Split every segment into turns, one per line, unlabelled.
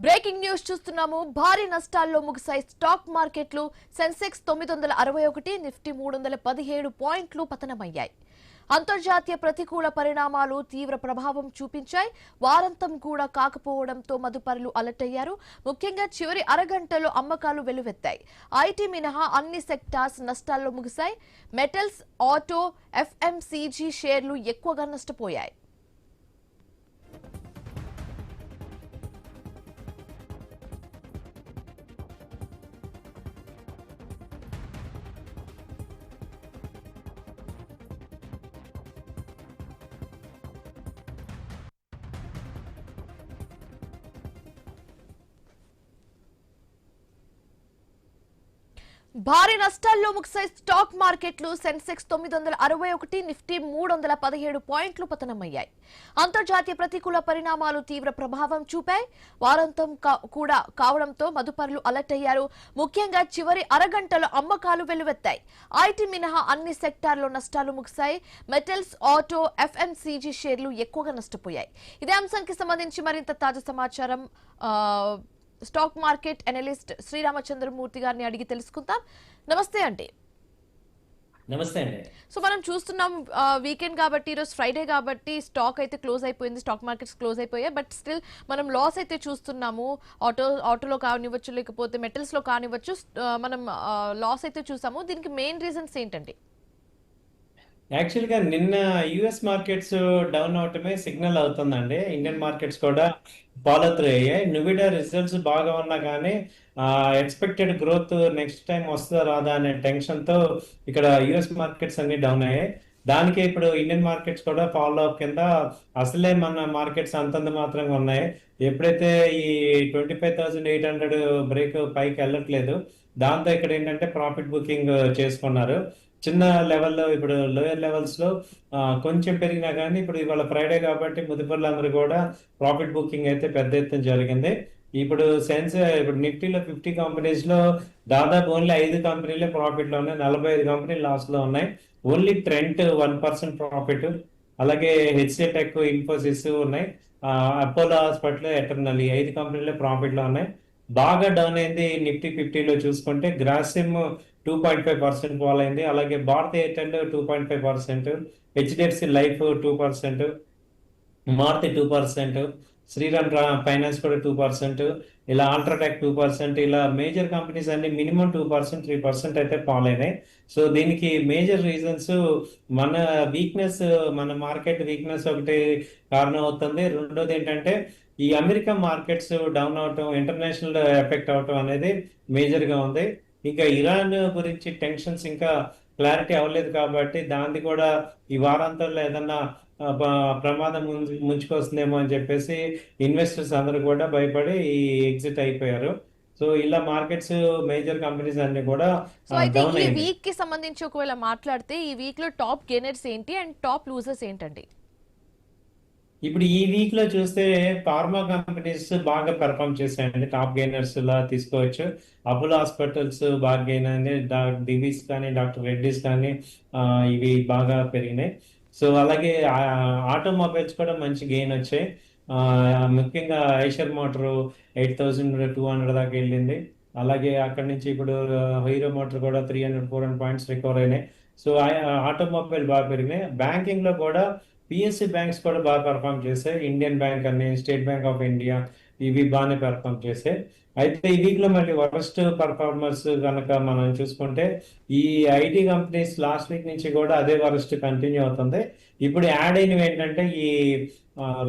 Breaking news చూస్తున్నాము. భారీ నష్టాల్లో ముగిశాయి స్టాక్ మార్కెట్లు. సెన్సెక్స్ 961, నిఫ్టీ 317 పాయింట్లు పతనమయ్యాయి. అంతర్జాతీయ ప్రతికూల పరిణామాలు తీవ్ర ప్రభావం చూపించాయి. వారాంతం కూడా కాకపోవడంతో మదుపరులు అలర్ట్ అయ్యారు. ముఖ్యంగా చివరి అరగంటలో అమ్మకాలు వెలువెత్తాయి. ఐటీ మినహా అన్ని సెక్టార్స్ నష్టాల్లో ముగిశాయి. మెటల్స్, ఆటో, ఎఫ్ఎంసీజీ షేర్లు ఎక్కువగా నష్టపోయాయి. భారీ నష్టాల్లో ముగిశాయి స్టాక్ మార్కెట్లు. సెన్సెక్స్ 961, నిఫ్టీ 317 పాయింట్లు పతనమయ్యాయి. అంతర్జాతీయ ప్రతికూల పరిణామాలు తీవ్ర ప్రభావం చూపాయి. వారాంతం కూడా కావడంతో మదుపరులు అలర్ట్ అయ్యారు. ముఖ్యంగా చివరి అరగంటలో అమ్మకాలు వెలువెత్తాయి. ఐటీ మినహా అన్ని సెక్టార్లో నష్టాలు ముగిశాయి. మెటల్స్, ఆటో, ఎఫ్ఎంసీజీ షేర్లు ఎక్కువగా నష్టపోయాయి. ఇదే అంశానికి సంబంధించి మరింత తాజా సమాచారం స్టాక్ మార్కెట్ అనలిస్ట్ శ్రీరామచంద్రమూర్తి గారిని అడిగి తెలుసుకుందాం. నమస్తే అండి.
నమస్తే అండి.
సో మనం చూస్తున్నాం, వీకెండ్ కాబట్టి, ఈరోజు ఫ్రైడే కాబట్టి స్టాక్ అయితే క్లోజ్ అయిపోయింది, స్టాక్ మార్కెట్స్ క్లోజ్ అయిపోయాయి. బట్ స్టిల్ మనం లాస్ అయితే చూస్తున్నాము. ఆటోలో కానివ్వచ్చు, లేకపోతే మెటల్స్ లో కానివ్వచ్చు, మనం లాస్ అయితే చూసాము. దీనికి మెయిన్ రీజన్స్ ఏంటండి?
యాక్చువల్గా నిన్న యుఎస్ మార్కెట్స్ డౌన్ అవటమే సిగ్నల్ అవుతుందండి. ఇండియన్ మార్కెట్స్ కూడా ఫాలో త్రూ అయ్యాయి. నువిడా రిజల్ట్స్ బాగా ఉన్నా కానీ ఎక్స్పెక్టెడ్ గ్రోత్ నెక్స్ట్ టైం వస్తుందా రాదా అనే టెన్షన్తో ఇక్కడ యుఎస్ మార్కెట్స్ అన్ని డౌన్ అయ్యాయి. దానికి ఇప్పుడు ఇండియన్ మార్కెట్స్ కూడా ఫాలో అప్ కింద అసలే మన మార్కెట్స్ అంతంత మాత్రంగా ఉన్నాయి. ఎప్పుడైతే ఈ 25,800 బ్రేక్ పైకి వెళ్ళట్లేదు, దాంతో ఇక్కడ ఏంటంటే ప్రాఫిట్ బుకింగ్ చేసుకున్నారు. చిన్న లెవెల్లో ఇప్పుడు లోయర్ లెవెల్స్ లో కొంచెం పెరిగినా కానీ ఇప్పుడు ఇవాళ ఫ్రైడే కాబట్టి ముదుపర్లందరూ కూడా ప్రాఫిట్ బుకింగ్ అయితే పెద్ద ఎత్తున జరిగింది. ఇప్పుడు ఇప్పుడు నిఫ్టీలో 50 కంపెనీస్ లో దాదాపు ఓన్లీ 5 కంపెనీలే ప్రాఫిట్ లో ఉన్నాయి, 45 కంపెనీలు లాస్ లో ఉన్నాయి. ఓన్లీ ట్రెంట్ 1% ప్రాఫిట్, అలాగే హెచ్సిఎల్ టెక్, ఇన్ఫోసిస్ ఉన్నాయి, అపోలో హాస్పిటల్, ఎటర్నల్, ఈ 5 కంపెనీలే ప్రాఫిట్ లో ఉన్నాయి. బాగా డౌన్ అయింది నిఫ్టీ 50లో చూసుకుంటే గ్రాసిమ్ 2.5% ఫాల్ అయింది. అలాగే Bharat Airtel 2.5%, HDFC life 2%, Maruti 2%, Shriram finance కూడా 2%, ఇలా అల్ట్రాటెక్ 2%, ఇలా మేజర్ కంపెనీస్ అన్ని మినిమం 2%, 3% అయితే ఫాల్ అయినాయి. సో దీనికి మేజర్ రీజన్స్ మన వీక్నెస్, మన మార్కెట్ వీక్నెస్ ఒకటి కారణం అవుతుంది. రెండోది ఏంటంటే ఈ అమెరికా మార్కెట్స్ డౌన్ అవటం, ఇంటర్నేషనల్ ఎఫెక్ట్ అవటం అనేది మేజర్ గా ఉంది. ఇంకా ఇరాన్ గురించి టెన్షన్స్ ఇంకా క్లారిటీ అవ్వలేదు కాబట్టి దాన్ని కూడా ఈ వారాంతంలో ఏదన్నా ప్రమాదం ముంచుకొస్తుందేమో అని చెప్పేసి ఇన్వెస్టర్స్ అందరూ కూడా భయపడి ఈ ఎగ్జిట్ అయిపోయారు. సో ఇలా మార్కెట్స్ మేజర్ కంపెనీస్ అన్ని కూడా డౌన్
ఈ
అయ్యాయి.
వీక్ కి సంబంధించి ఒకవేళ మాట్లాడితే ఈ వీక్ లో టాప్ గెయినర్స్ ఏంటి అండ్ టాప్ లూజర్స్ ఏంటండి?
ఇప్పుడు ఈ వీక్ లో చూస్తే ఫార్మా కంపెనీస్ బాగా పెర్ఫామ్ చేశాయండి. టాప్ గెయినర్స్ లా తీసుకోవచ్చు. అపోలో హాస్పిటల్స్ బాగా గెయిన్ అయింది, డివిస్ కానీ డాక్టర్ రెడ్డిస్ కానీ ఇవి బాగా పెరిగినాయి. సో అలాగే ఆటోమొబైల్స్ కూడా మంచి గెయిన్ వచ్చాయి. ముఖ్యంగా ఐషర్ మోటార్ 8,200 దాకా వెళ్ళింది. అలాగే అక్కడి నుంచి ఇప్పుడు హీరో మోటార్ కూడా 300-400 పాయింట్స్ రికవర్ అయినాయి. సో ఆటోమొబైల్ బాగా పెరిగినాయి. బ్యాంకింగ్ లో కూడా పిఎస్సి బ్యాంక్స్ కూడా బాగా పెర్ఫామ్ చేశాయి. ఇండియన్ బ్యాంక్ అని, స్టేట్ బ్యాంక్ ఆఫ్ ఇండియా, ఇవి బాగానే పెర్ఫామ్ చేశాయి. అయితే ఈ వీక్ లో మళ్ళీ వరస్ట్ పర్ఫార్మర్స్ కనుక మనం చూసుకుంటే ఈ ఐటీ కంపెనీస్ లాస్ట్ వీక్ నుంచి కూడా అదే వరస్ట్ కంటిన్యూ అవుతుంది. ఇప్పుడు యాడ్ అయినవి ఏంటంటే ఈ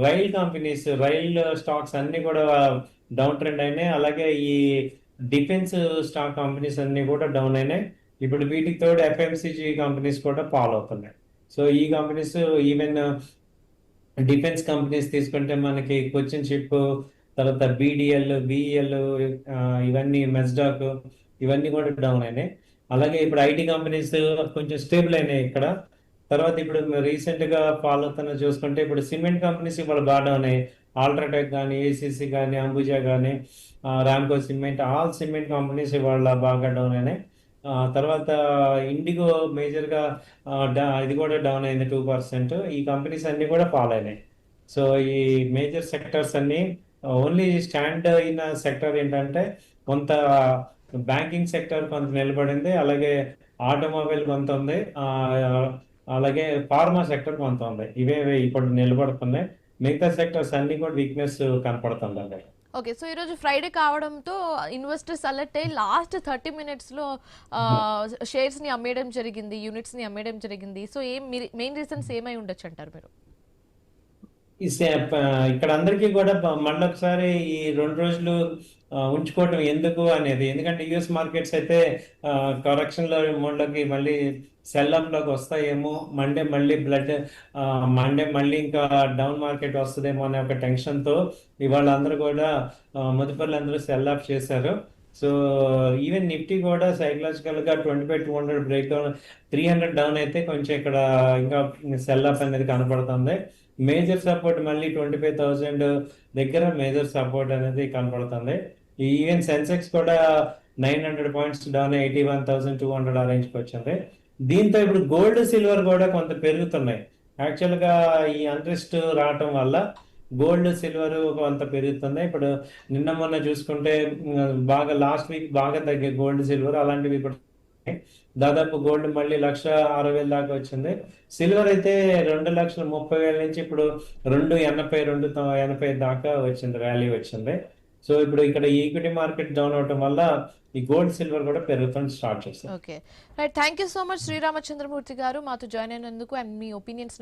రైల్ కంపెనీస్, రైల్ స్టాక్స్ అన్ని కూడా డౌన్ ట్రెండ్ అయినాయి. అలాగే ఈ డిఫెన్స్ స్టాక్ కంపెనీస్ అన్ని కూడా డౌన్ అయినాయి. ఇప్పుడు వీటికి తోడు ఎఫ్ఎంసీజీ కంపెనీస్ కూడా ఫాలో అవుతున్నాయి. సో ఈ కంపెనీస్, ఈవెన్ డిఫెన్స్ కంపెనీస్ తీసుకుంటే మనకి కొచ్చిన్ షిప్, తర్వాత బీడిఎల్, బిఈఎల్, ఇవన్నీ మెస్డాక్, ఇవన్నీ కూడా డౌన్ అయినాయి. అలాగే ఇప్పుడు ఐటీ కంపెనీస్ కొంచెం స్టేబుల్ అయినాయి ఇక్కడ. తర్వాత ఇప్పుడు రీసెంట్ గా ఫాలో అవుతున్న చూసుకుంటే ఇప్పుడు సిమెంట్ కంపెనీస్ ఇప్పుడు బాగా డౌన్ అయ్యాయి. ఆల్ట్రాటెక్ కానీ, ఏసీసీ కానీ, అంబుజా కానీ, Ramco cement, all cement companies ఇవాళ బాగా డౌన్ అయినాయి. తర్వాత ఇండిగో మేజర్ గా ఇది కూడా డౌన్ అయింది 2%. ఈ కంపెనీస్ అన్ని కూడా ఫాల్ అయినాయి. సో ఈ మేజర్ సెక్టర్స్ అన్ని ఓన్లీ స్టాండ్ అయిన సెక్టర్ ఏంటంటే కొంత బ్యాంకింగ్ సెక్టర్ కొంత నిలబడింది, అలాగే ఆటోమొబైల్ కొంత ఉంది, అలాగే ఫార్మా సెక్టర్ కొంత ఉంది. ఇవే ఇప్పుడు నిలబడుతున్నాయి. మిగతా సెక్టర్స్ అన్ని కూడా వీక్నెస్ కనపడుతుందండి.
ఓకే. సో ఈరోజు ఫ్రైడే కావడంతో ఇన్వెస్టర్స్ అలర్ట్ అయ్యి లాస్ట్ 30 మినిట్స్‌లో షేర్స్‌ని అమ్మేయడం జరిగింది. యూనిట్స్‌ని అమ్మేయడం జరిగింది. సో మెయిన్ రీజన్స్ ఏమై ఉండొచ్చంటారు మీరు?
ఇక్కడ అందరికీ కూడా మళ్ళొకసారి ఈ 2 రోజులు ఉంచుకోవటం ఎందుకు అనేది. ఎందుకంటే యుఎస్ మార్కెట్స్ అయితే కరెక్షన్ లో మోడ్లోకి మళ్ళీ సెల్ ఆఫ్ లోకి వస్తాయేమో, మండే మళ్ళీ ఇంకా డౌన్ మార్కెట్ వస్తుందేమో అనే ఒక టెన్షన్ తో ఇవాళ అందరూ కూడా మదుపర్లు అందరూ సెల్ ఆఫ్ చేశారు. సో ఈవెన్ నిఫ్టీ కూడా సైకలాజికల్ గా 25,200 బ్రేక్ డౌన్, 300 డౌన్ అయితే కొంచెం ఇక్కడ ఇంకా సెల్ ఆఫ్ అనేది కనపడుతుంది. మేజర్ సపోర్ట్ మళ్ళీ 25,000 దగ్గర మేజర్ సపోర్ట్ అనేది కనపడుతుంది. ఈవెన్ సెన్సెక్స్ కూడా 900 పాయింట్స్ డౌన్ 81,200 ఆ రేంజ్కి వచ్చింది. దీంతో ఇప్పుడు గోల్డ్ సిల్వర్ కూడా కొంత పెరుగుతున్నాయి. యాక్చువల్ గా ఈ అన్రెస్ట్ రావటం వల్ల గోల్డ్ సిల్వర్ కొంత పెరుగుతుంది. ఇప్పుడు నిన్న మొన్న చూసుకుంటే బాగా లాస్ట్ వీక్ బాగా తగ్గే గోల్డ్ సిల్వర్ అలాంటివి ఇప్పుడు దాదాపు గోల్డ్ మళ్ళీ 1,60,000 దాకా వచ్చింది. సిల్వర్ అయితే 2,30,000 నుంచి ఇప్పుడు 2,80 దాకా వచ్చింది, ర్యాలీ వచ్చింది. సో ఇప్పుడు ఇక్కడ ఈక్విటీ మార్కెట్ డౌన్ అవటం వల్ల ఈ గోల్డ్ సిల్వర్ కూడా పెరుగుతుంది స్టార్ట్ చేస్తుంది.
Okay. Right. Thank you so much Sriramachandramurthy గారు మాతో జాయిన్ అయినందుకు అండ్ మీ ఒపీనియన్స్